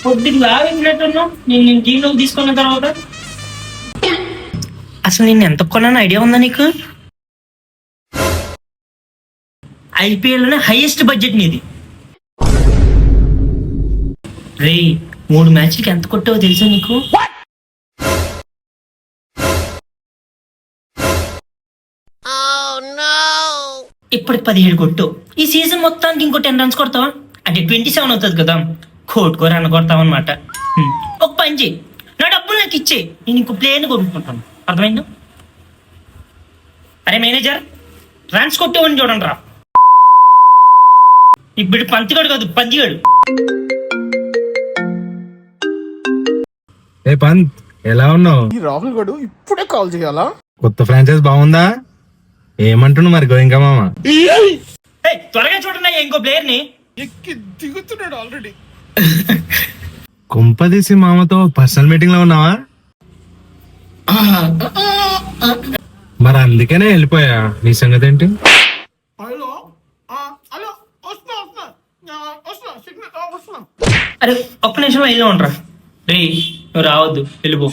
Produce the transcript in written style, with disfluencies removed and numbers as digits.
కొద్దిగా లాగినట్టున్నావు నేను టీంలోకి తీసుకున్న తర్వాత. అసలు నేను ఎంత కొన్నాను ఐడియా ఉందా నీకు? ఐపీఎల్ లోనే హైయెస్ట్ బడ్జెట్ నీది. రే 3 మ్యాచ్లకి ఎంత కొట్టావో తెలుసా నీకు? ఇప్పటికి 17 కొట్టు. ఈ సీజన్ మొత్తానికి ఇంకో 10 రన్స్ కొడతావా? అంటే 27 అవుతుంది కదా, కోటుకో రన్ కొడతావు అనమాట. ఒక పని చేయి, నా డబ్బులు నాకు ఇచ్చే, నేను ఇంకో ప్లేయర్ని కొనుక్కుంటాను. అర్థమైందా? అరే మేనేజర్, రన్స్ కొట్టేవాడిని చూడండి రా. ఇప్పుడు పంతిగాడు కాదు, పందిగాడు. ఏ పంత్, ఎలా ఉన్నావు? ఈ రాహుల్ గడు ఇప్పుడే కాల్ చేయాలా? కొత్త ఫ్రాంచైజ్ బాగుందా? ఏమంటున్నావు మరి గోయింకా మామ? త్వరగా చూడండి ఇంకో ప్లేయర్ ని. ఎక్కి దిగుతున్నాడు ఆల్రెడీ. కుంపదీసి మామతో పర్సనల్ మీటింగ్ లో ఉన్నావా? మరి అందుకనే వెళ్ళిపోయా. నీ సంగతి ఏంటి? హలో హలో, వస్తున్నా. అరే ఒక్క నిమిషం వెళ్ళి ఉండరా. రే నువ్వు రావద్దు, వెళ్ళిపో.